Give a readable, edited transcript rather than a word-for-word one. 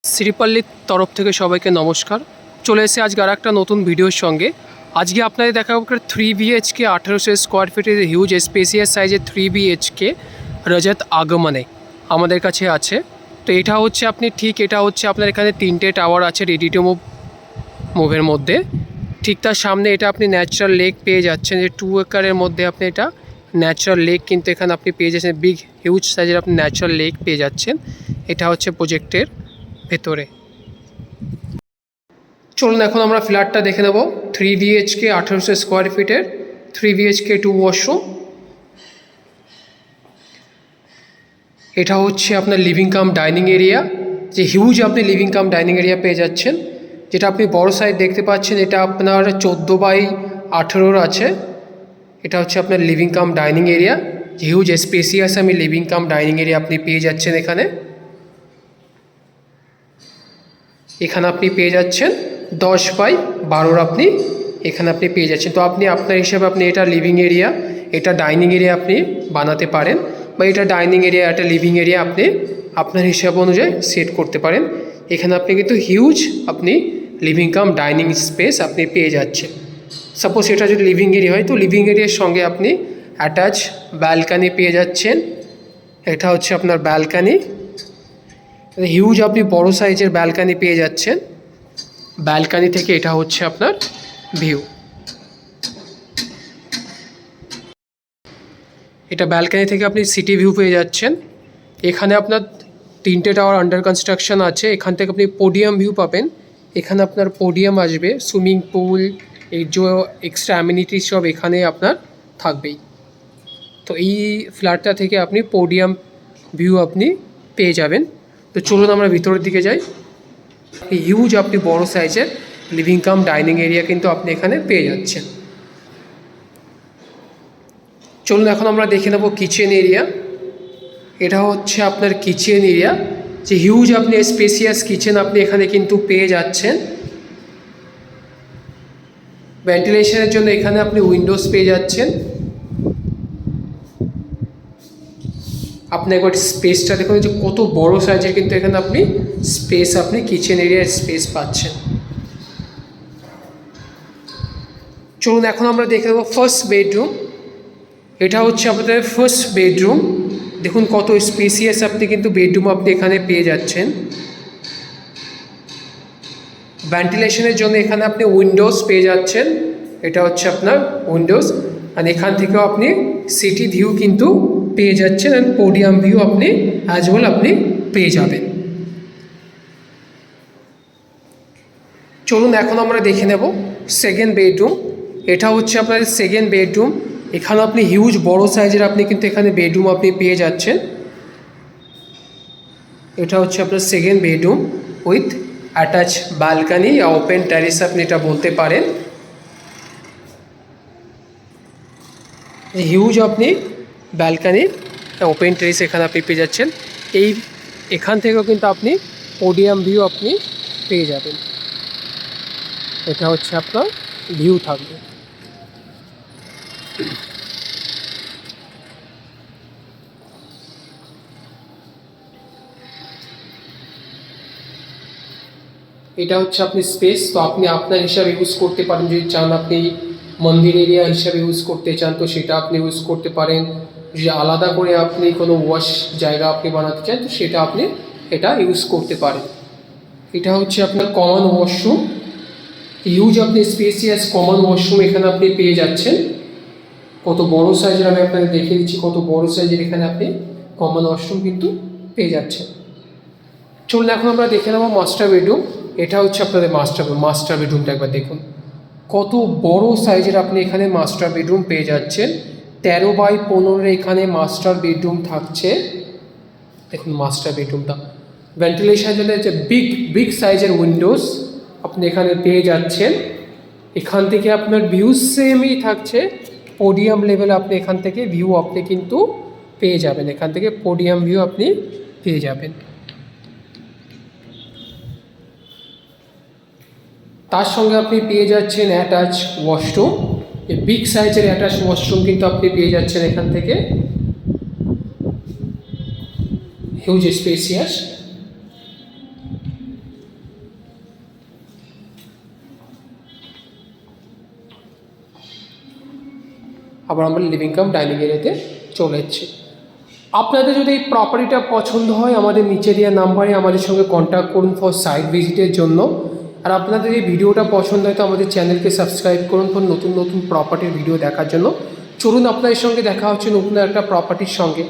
শ্রীপল্লীর তরফ থেকে সবাইকে নমস্কার। চলে এসে আজকে আর একটা নতুন ভিডিওর সঙ্গে। আজকে আপনাদের দেখাবো 3 BHK 1800 স্কোয়ার ফিটের হিউজ স্পেসিয়াস সাইজের 3 BHK রজত আগমনে আমাদের কাছে আছে। তো এটা হচ্ছে আপনার এখানে 3টে টাওয়ার আছে রেডি টু মুভের মধ্যে। ঠিক তার সামনে এটা আপনি ন্যাচারাল লেক পেয়ে যাচ্ছেন, যে 2 একরের মধ্যে আপনি এটা ন্যাচারাল লেক কিন্তু এখানে আপনি পেয়ে যাচ্ছেন, বিগ হিউজ সাইজের আপনি ন্যাচারাল লেক পেয়ে যাচ্ছেন। এটা হচ্ছে প্রজেক্টের ভেতরে। চলুন এখন আমরা ফ্ল্যাটটা দেখে নেব। 3 BHK 1800 স্কোয়ার ফিটের 3 BHK 2 ওয়াশরুম। এটা হচ্ছে আপনার লিভিং কাম ডাইনিং এরিয়া, যে হিউজ আপনি লিভিং কাম ডাইনিং এরিয়া পেয়ে যাচ্ছেন। যেটা আপনি বড় সাইজ দেখতে পাচ্ছেন, এটা আপনার 14x18 আছে। এটা হচ্ছে আপনার লিভিং কাম ডাইনিং এরিয়া, যে হিউজ স্পেসিয়াস আমি লিভিং কাম ডাইনিং এরিয়া আপনি পেয়ে যাচ্ছেন। এখানে আপনি পেয়ে যাচ্ছেন 10x12 আপনি এখানে পেয়ে যাচ্ছেন। তো আপনি আপনার হিসাবে আপনি এটা লিভিং এরিয়া, এটা ডাইনিং এরিয়া আপনি বানাতে পারেন, বা এটা ডাইনিং এরিয়া, এটা লিভিং এরিয়া আপনি আপনার হিসাব অনুযায়ী সেট করতে পারেন। এখানে আপনি কিন্তু হিউজ আপনি লিভিং কাম ডাইনিং স্পেস আপনি পেয়ে যাচ্ছেন। সাপোজ এটা যদি লিভিং এরিয়া হয়, তো লিভিং এরিয়ার সঙ্গে আপনি অ্যাটাচ ব্যালকানি পেয়ে যাচ্ছেন। এটা হচ্ছে আপনার ব্যালকানি, হিউজ আপনি বড় সাইজের ব্যালকানি পেয়ে যাচ্ছেন। ব্যালকানি থেকে এটা হচ্ছে আপনার ভিউ। এটা ব্যালকানি থেকে আপনি সিটি ভিউ পেয়ে যাচ্ছেন। এখানে আপনার 3টে টাওয়ার আন্ডার কনস্ট্রাকশন আছে। এখান থেকে আপনি পোডিয়াম ভিউ পাবেন। এখানে আপনার পোডিয়াম আসবে, সুইমিং পুল, এই যে এক্সট্রা অ্যামিনিটিস সব এখানে আপনার থাকবেই। তো এই ফ্ল্যাটটা থেকে আপনি পোডিয়াম ভিউ আপনি পেয়ে যাবেন। তো চলুন আমরা ভিতরের দিকে যাই। হিউজ আপনি বড় সাইজের লিভিং কাম ডাইনিং এরিয়া কিন্তু আপনি এখানে পেয়ে যাচ্ছেন। চলুন এখন আমরা দেখে নেব কিচেন এরিয়া। এটা হচ্ছে আপনার কিচেন এরিয়া, যে হিউজ আপনি স্পেসিয়াস কিচেন আপনি এখানে কিন্তু পেয়ে যাচ্ছেন। ভেন্টিলেশনের জন্য এখানে আপনি উইন্ডোজ পেয়ে যাচ্ছেন। আপনি একবার স্পেসটা দেখুন, যে কত বড় সাইজের কিন্তু এখানে আপনি স্পেস আপনি কিচেন এরিয়ার স্পেস পাচ্ছেন। চলুন এখন আমরা দেখে নেব ফার্স্ট বেডরুম। এটা হচ্ছে আপনাদের ফার্স্ট বেডরুম। দেখুন কত স্পেসিয়াস আপনি কিন্তু বেডরুম আপনি এখানে পেয়ে যাচ্ছেন। ভেন্টিলেশনের জন্য এখানে আপনি উইন্ডোজ পেয়ে যাচ্ছেন। এটা হচ্ছে আপনার উইন্ডোজ, আর এখান থেকেও আপনি সিটি ভিউ কিন্তু পেয়ে যাচ্ছেন, অ্যান্ড পোডিয়াম ভিউ আপনি অ্যাজ ওয়েল আপনি পেয়ে যাবেন। চলুন এখন আমরা দেখে নেব সেকেন্ড বেডরুম। এটা হচ্ছে আপনার সেকেন্ড বেডরুম। এখানে আপনি হিউজ বড় সাইজের আপনি কিন্তু এখানে বেডরুম আপনি পেয়ে যাচ্ছেন। এটা হচ্ছে আপনার second bedroom with attach balcony, open terrace আপনি এটা বলতে পারেন। হিউজ আপনি ব্যালকানি, ওপেন টেরেস এখানে আপনি পেয়ে যাচ্ছেন। এখান থেকেও কিন্তু আপনি পোডিয়াম ভিউ আপনি পেয়ে যাবেন। এটা হচ্ছে আপনার ভিউ থাকবে। এটা হচ্ছে আপনি স্পেস, তো আপনি আপনার হিসাবে ইউজ করতে পারেন। যদি চান আপনি মন্দির এরিয়া হিসাবে ইউজ করতে চান, তো সেটা আপনি ইউজ করতে পারেন। যদি আলাদা করে আপনি কোনো ওয়াশ জায়গা আপনি বানাতে চান, তো সেটা আপনি এটা ইউজ করতে পারেন। এটা হচ্ছে আপনার কমন ওয়াশরুম, হিউজ আপনি স্পেসিয়াস কমন ওয়াশরুম এখানে আপনি পেয়ে যাচ্ছেন। কত বড় সাইজের আমি আপনাকে দেখিয়ে দিচ্ছি, কত বড় সাইজের এখানে আপনি কমন ওয়াশরুম কিন্তু পেয়ে যাচ্ছেন। চলুন এখন আমরা দেখে নেব মাস্টার বেডরুম। এটা হচ্ছে আপনাদের মাস্টার বেডরুমটা একবার দেখুন, কত বড় সাইজের আপনি এখানে মাস্টার বেডরুম পেয়ে যাচ্ছেন। 13x15 এখানে মাস্টার বেডরুম থাকছে। দেখুন মাস্টার বেডরুমটা, ভেন্টিলেশনের জন্য যে বিগ সাইজের উইন্ডোজ আপনি এখানে পেয়ে যাচ্ছেন। এখান থেকে আপনার ভিউ সেমই থাকছে, পোডিয়াম লেভেল আপনি এখান থেকে ভিউ আপনি কিন্তু পেয়ে যাবেন। এখান থেকে পোডিয়াম ভিউ আপনি পেয়ে যাবেন। তার সঙ্গে আপনি পেয়ে যাচ্ছেন অ্যাটাচ ওয়াশরুম, বিগ সাইজের অ্যাটাচ ওয়াশরুম কিন্তু আপনি পেয়ে যাচ্ছেন এখান থেকে, হিউজ স্পেসিয়াস। আবার আমরা লিভিং কাম ডাইনিং এরিয়াতে চলে এসেছি। আপনাদের যদি এই প্রপার্টিটা পছন্দ হয় আমাদের নিচে দেওয়া নাম্বারে আমাদের সঙ্গে কন্ট্যাক্ট করুন ফর সাইট ভিজিটের জন্য। আর আপনাদের এই ভিডিওটা পছন্দ হয় তো আমাদের চ্যানেলকে সাবস্ক্রাইব করুন ফর নতুন নতুন প্রপার্টির ভিডিও দেখার জন্য। চলুন আপনাদের সঙ্গে দেখা হচ্ছে নতুন একটা প্রপার্টির সঙ্গে।